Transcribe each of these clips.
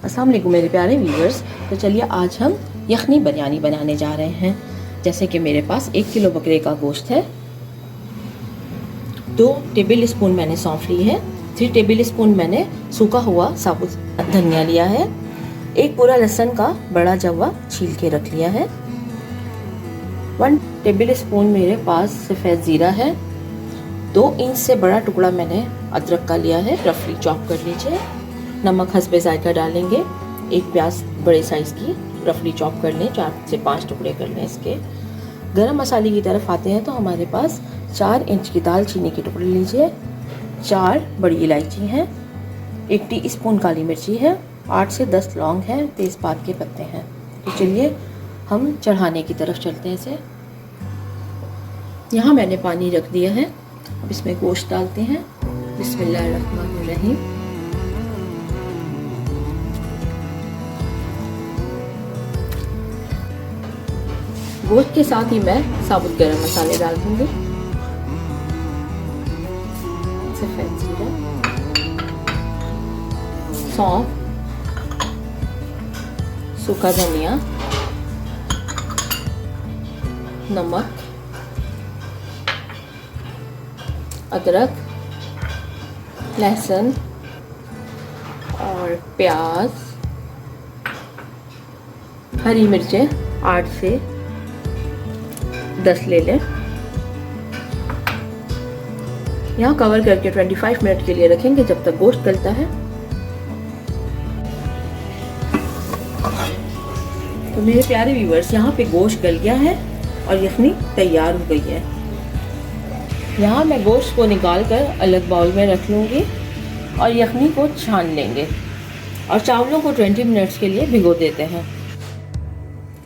अस्सलाम वालेकुम मेरे प्यारे व्यूअर्स। तो चलिए आज हम यखनी बिरयानी बनाने जा रहे हैं। जैसे कि मेरे पास 1 किलो बकरे का गोश्त है, 2 टेबल स्पून मैंने सौंफ ली है, 3 टेबल स्पून मैंने सूखा हुआ साबुत धनिया लिया है, 1 पूरा लहसुन का बड़ा जवा छील के रख लिया है, 1 टेबल स्पून मेरे पास सफ़ेद ज़ीरा है, 2 इंच से बड़ा टुकड़ा मैंने अदरक का लिया है, रफली चॉप कर लीजिए। नमक हस्बे जायका डालेंगे। 1 प्याज बड़े साइज़ की रफली चॉप कर लें, 4 से 5 टुकड़े कर लें इसके। गरम मसाले की तरफ आते हैं तो हमारे पास 4 इंच की दालचीनी के टुकड़े लीजिए, 4 बड़ी इलायची हैं, 1 टीस्पून काली मिर्ची है, 8 से 10 लौंग हैं, तेज़पात के पत्ते हैं। तो चलिए हम चढ़ाने की तरफ चलते हैं इसे। यहाँ मैंने पानी रख दिया है, अब इसमें गोश्त डालते हैं। बिस्मिल्लाहिर्रहमानिर्रहीम। गोश्त के साथ ही मैं साबुत गरम मसाले डाल दूंगी, सफ़ेद जीरा, सौंफ, सूखा धनिया, नमक, अदरक, लहसुन और प्याज, हरी मिर्चें 8 से 10 ले लें। यहाँ कवर करके 25 मिनट के लिए रखेंगे जब तक गोश्त गलता है। तो मेरे प्यारे व्यूअर्स, यहाँ पे गोश्त गल गया है और यखनी तैयार हो गई है। यहाँ मैं गोश्त को निकाल कर अलग बाउल में रख लूँगी और यखनी को छान लेंगे और चावलों को 20 मिनट्स के लिए भिगो देते हैं।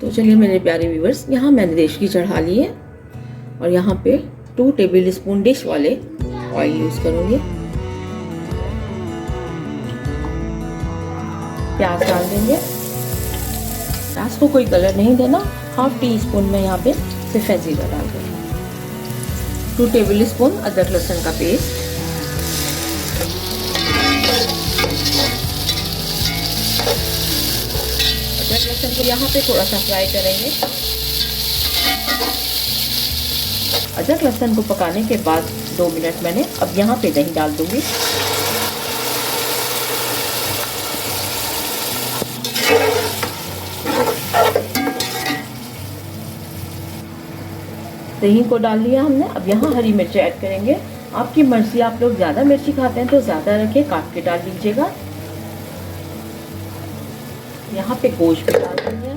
तो चलिए मेरे प्यारे व्यूअर्स, यहाँ मैंने देशकी चढ़ा ली है और यहाँ पे 2 टेबल स्पून डिश वाले ऑयल यूज़ करूँगी। प्याज डाल देंगे। प्याज को कोई कलर नहीं देना। 1/2 टीस्पून में यहाँ पे सफ़ेद ज़ीरा डाल देंगे। 2 टेबल स्पून अदरक लहसुन का पेस्ट, अदरक लहसुन को यहाँ पे थोड़ा सा फ्राई करेंगे। अदरक लहसुन को पकाने के बाद 2 मिनट मैंने अब यहाँ पे दही डाल दूंगी। दही को डाल लिया हमने। अब यहाँ हरी मिर्ची ऐड करेंगे। आपकी मर्जी, आप लोग ज़्यादा मिर्ची खाते हैं तो ज़्यादा रखें, काट के डाल दीजिएगा। यहाँ पे गोश्त भी डाल देंगे।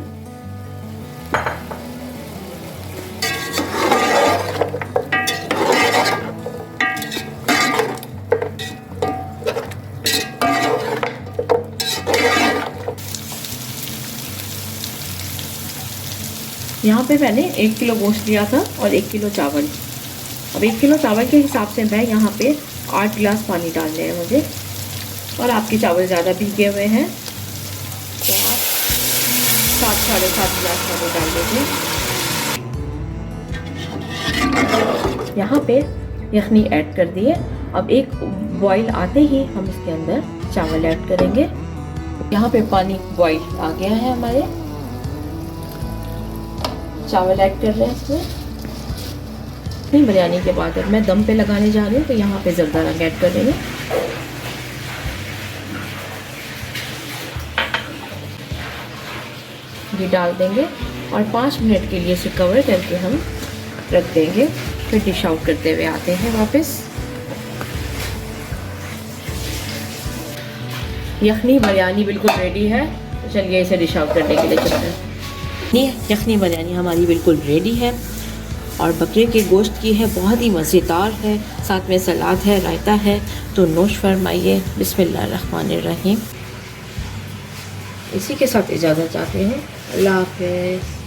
यहाँ पे मैंने 1 किलो गोश्त लिया था और 1 किलो चावल। अब 1 किलो चावल के हिसाब से मैं यहाँ पे 8 गिलास पानी डालने हैं मुझे, और आपके चावल ज़्यादा भीगे हुए हैं तो आप 7 साढ़े 7 गिलास पानी डाल दीजिए। यहाँ पे यखनी ऐड कर दिए। अब एक बॉईल आते ही हम इसके अंदर चावल ऐड करेंगे। यहाँ पे पानी बॉईल आ गया है हमारे, चावल ऐड कर रहे हैं इसमें। अपनी बिरयानी के बाद अब मैं दम पे लगाने जा रही हूँ तो यहाँ पे ज़रदा रंग ऐड कर देंगे। ये डाल देंगे और 5 मिनट के लिए इसे कवर करके हम रख देंगे। फिर डिश आउट करते हुए आते हैं वापस। यखनी बिरयानी बिल्कुल रेडी है। तो चलिए इसे डिश आउट करने के लिए चलते हैं। ये यखनी बिरयानी हमारी बिल्कुल रेडी है और बकरे के गोश्त की है, बहुत ही मज़ेदार है, साथ में सलाद है, रायता है। तो नोश फरमाइए। बिस्मिल्लाहिर्रहमानिर्रहीम। इसी के साथ इजाज़त चाहती हूँ। अल्लाह हाफ़िज़।